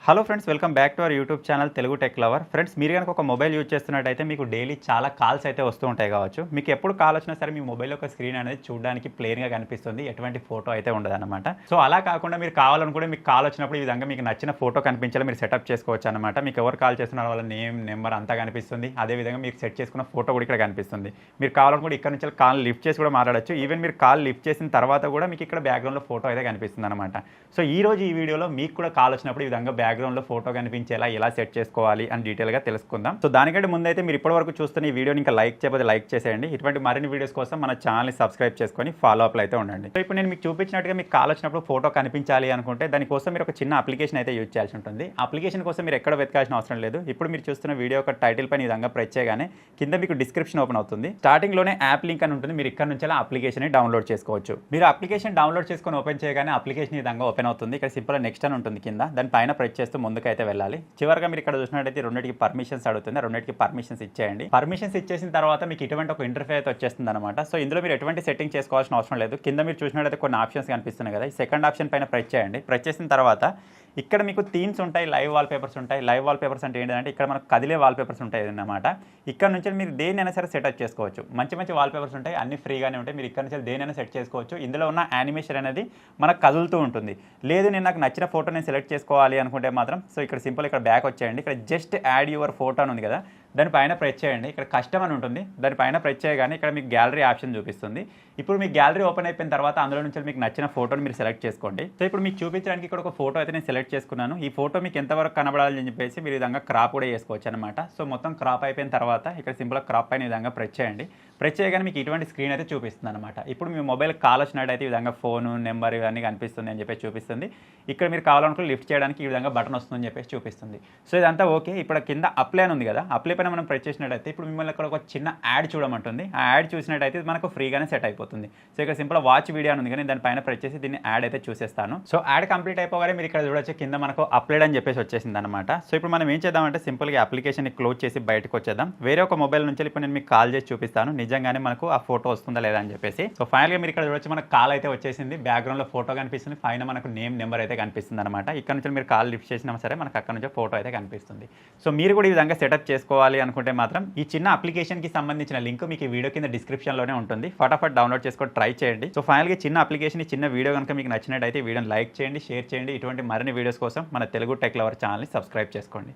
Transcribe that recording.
Hello friends, welcome back to our YouTube channel Telugu tech lover. Friends, మీరు కనుక ఒక mobile use చేస్తున్నట్టయితే మీకు daily చాలా కాల్స్ అయితే వస్తూ ఉంటాయి కావచ్చు. మీకు ఎప్పుడు కాల్ వచ్చినా సరే మీ మొబైల్ యొక్క స్క్రీన్ అనేది చూడడానికి ప్లెయిన్గా కనిపిస్తుంది, ఎటువంటి ఫోటో అయితే ఉండదన్నమాట. సో అలా కాకుండా మీరు కావాలనుకుంటే మీకు కాల్ వచ్చినప్పుడు ఈ విధంగా మీకు నచ్చిన ఫోటో కనిపించేలా మీరు సెటప్ చేసుకోవచ్చు అనమాట. మీకు ఎవరు కాల్ చేస్తున్నారో వాళ్ళ నేమ్ నెంబర్ అంతా కనిపిస్తుంది. అదేవిధంగా మీకు సెట్ చేసుకున్న ఫోటో కూడా ఇక్కడ కనిపిస్తుంది. మీరు కావాలనుకుంటే ఇక్కడ నుంచి కాల్ లిఫ్ట్ చేసి కూడా మాట్లాడచ్చు. ఈవెన్ మీరు కాల్ లిఫ్ట్ చేసిన తర్వాత కూడా మీకు ఇక్కడ బ్యాక్గ్రౌండ్లో ఫోటో అయితే కనిపిస్తుంది అనమాట. సో ఈ రోజు ఈ వీడియోలో మీకు కూడా కాల్ వచ్చినప్పుడు ఈ విధంగా బ్యాక్గ్రౌండ్లో ఫోటో కనిపించేలా ఎలా సెట్ చేసుకోవాలి అని డీటెయిల్గా తెలుసుకుందాం. సో దానికంటే ముందైతే మీరు ఇప్పటివరకు చూస్తున్న ఈ వీడియోని ఇంకా లైక్ చేయకపోతే లైక్ చేసేయండి. ఇటువంటి మరిన్ని వీడియోస్ కోసం మన ఛానల్ని సబ్స్క్రైబ్ చేసుకొని ఫాలో అప్లో అయితే ఉండండి. సో ఇప్పుడు నేను మీకు చూపించినట్టుగా మీకు కాల్ వచ్చినప్పుడు ఫోటో కనిపించాలి అనుకుంటే దానికోసం మీరు ఒక చిన్న అప్లికేషన్ అయితే యూజ్ చేయాల్సి ఉంటుంది. అప్లికేషన్ కోసం మీరు ఎక్కడ వెతకాల్సిన అవసరం లేదు. ఇప్పుడు మీరు చూస్తున్న వీడియో ఒక టైటిల్ పైన ఈ విధంగా ప్రెస్ చేయగానే కింద మీకు డిస్క్రిప్షన్ ఓపెన్ అవుతుంది. స్టార్టింగ్లోనే యాప్ లింక్ అని ఉంటుంది. మీరు ఇక్కడ నుంచి అప్లికేషన్ డౌన్లోడ్ చేసుకోవచ్చు. మీరు అప్లికేషన్ డౌన్లోడ్ చేసుకొని ఓపెన్ చేయగానే అప్లికేషన్ ఈ విధంగా ఓపెన్ అవుతుంది. ఇక్కడ సింపుల్ నెక్స్ట్ అని ఉంటుంది కింద. దాని పైన ప్రెస్ చేస్తూ ముందుకైతే వెళ్ళాలి. చివరిగా మీరు ఇక్కడ చూసినట్టయితే రెండింటికి పర్మిషన్స్ అడుగుతుంది. రెండింటికి పర్మిషన్స్ ఇచ్చేయండి. పర్మిషన్స్ ఇచ్చేసిన తర్వాత మీకు ఇటువంటి ఒక ఇంటర్ఫేస్ అయితే వచ్చేస్తుంది అనమాట. సో ఇందులో మీరు ఎటువంటి సెట్టింగ్ చేసుకోవాల్సిన అవసరం లేదు. కింద మీరు చూసినట్టయితే కొన్ని ఆప్షన్స్ కనిపిస్తున్నాయి కదా. ఈ సెకండ్ ఆప్షన్ పైన ప్రెస్ చేయండి. ప్రెస్ చేసిన తర్వాత ఇక్కడ మీకు థీమ్స్ ఉంటాయి, లైవ్ వాల్ పేపర్స్ ఉంటాయి. లైవ్ వాల్ పేపర్స్ అంటే ఏంటంటే ఇక్కడ మనకు కదిలే వాల్ పేపర్స్ ఉంటాయి అన్నమాట. ఇక్కడ నుంచి మీరు దేనైనా సరే సెటప్ చేసుకోవచ్చు. మంచి మంచి వాల్ పేపర్స్ ఉంటాయి, అన్ని ఫ్రీగానే ఉంటాయి. మీరు ఇక్కడ నుంచి దేనైనా సెట్ చేసుకోవచ్చు. ఇందులో ఉన్న యానిమేషన్ అనేది మనకు కదులుతూ ఉంటుంది. లేదు నేను నాకు నచ్చిన ఫోటో నేను సెలెక్ట్ చేసుకోవాలి అనుకుంటే మాత్రం సో ఇక్కడ సింపుల్ ఇక్కడ బ్యాక్ వచ్చేయండి. ఇక్కడ జస్ట్ యాడ్ యువర్ ఫోటో అని ఉంది కదా, దానిపైన ప్రెస్ చేయండి. ఇక్కడ కస్టమ్ అని ఉంటుంది. దానిపైన ప్రెస్ చేయగానే ఇక్కడ మీకు గ్యాలరీ ఆప్షన్ చూపిస్తుంది. ఇప్పుడు మీ గ్యాలరీ ఓపెన్ అయిపోయిన తర్వాత అందులో నుంచి మీకు నచ్చిన ఫోటోని మీరు సెలెక్ట్ చేసుకోండి. సో ఇప్పుడు మీకు చూపించడానికి ఇక్కడ ఒక ఫోటో అయితే నేను సెలెక్ట్ చేసుకున్నాను. ఈ ఫోటో మీకు ఎంతవరకు కనబడాలని చెప్పేసి మీరు ఈ విధంగా క్రాప్ కూడా చేసుకోవచ్చు అనమాట. సో మొత్తం క్రాప్ అయిపోయిన తర్వాత ఇక్కడ సింపుల్గా క్రాప్ పైన ఈ విధంగా ప్రెస్ చేయండి. ప్రెస్ చేయగానే మీకు ఇటువంటి స్క్రీన్ అయితే చూపిస్తుంది అనమాట. ఇప్పుడు మీ మొబైల్ కాల్ వచ్చినట్టయితే ఈ విధంగా ఫోను నెంబర్ ఇవన్నీ కనిపిస్తుంది అని చెప్పేసి చూపిస్తుంది. ఇక్కడ మీరు కావాలనుకుంటే లిఫ్ట్ చేయడానికి ఈ విధంగా బటన్ వస్తుందని చెప్పేసి చూపిస్తుంది. సో ఇదంతా ఓకే. ఇప్పుడు కింద అప్లై అని ఉంది కదా, అప్లై పైన మనం ప్రెస్ చేసినట్టయితే ఇప్పుడు మిమ్మల్ని ఇక్కడ ఒక చిన్న యాడ్ చూడమంటుంది. ఆ యాడ్ చూసినట్టయితే మనకు ఫ్రీగానే సెట్ అయిపోతుంది. సో ఇక్కడ సింపుల్ వాచ్ వీడియో అని ఉంది కానీ దానిపైన ప్రెస్ చేసి దీన్ని యాడ్ అయితే చూసేస్తాను. సో యాడ్ కంప్లీట్ అయిపోగానే మీరు ఇక్కడ చూడొచ్చు కింద మనకు అప్లైడ్ అని చెప్పేసి వచ్చేసింది అనమాట. సో ఇప్పుడు మనం ఏం చేద్దామంటే సింపుల్గా అప్లికేషన్ క్లోజ్ చేసి బయటకు వచ్చేద్దాం. వేరే ఒక మొబైల్ నుంచి ఇప్పుడు నేను మీకు కాల్ చేసి చూపిస్తాను నిజంగానే మనకు ఆ ఫోటో వస్తుందా లేదా అని చెప్పేసి. సో ఫైనల్గా మీరు ఇక్కడ చూడొచ్చు మనకు కాల్ అయితే వచ్చేసింది. బ్యాక్గ్రౌండ్లో ఫోటో కనిపిస్తుంది, పైన మనకు నేమ్ నెంబర్ అయితే కనిపిస్తుంది అనమాట. ఇక్కడ నుంచి మీరు కాల్ లిఫ్ట్ చేసినా సరే మనకు అక్కడ నుంచి ఫోటో అయితే కనిపిస్తుంది. సో మీరు కూడా ఈ విధంగా సెటప్ చేసుకోవాలి అనుకుంటే మాత్రం ఈ చిన్న అప్లికేషన్కి సంబంధించిన లింక్ మీకు ఈ వీడియో కింద డిస్క్రిప్షన్లోనే ఉంటుంది. ఫటాఫట్ డౌన్లోడ్ చేసుకొని ట్రై చేయండి. సో ఫైనల్గా చిన్న అప్లికేషన్ చిన్న వీడియో కనుక మీకు నచ్చినట్టయితే వీడియోని లైక్ చేయండి, షేర్ చేయండి. ఇటువంటి మరిన్ని వీడియోస్ కోసం మన తెలుగు టెక్ లవర్ ఛానల్ని సబ్స్క్రైబ్ చేసుకోండి.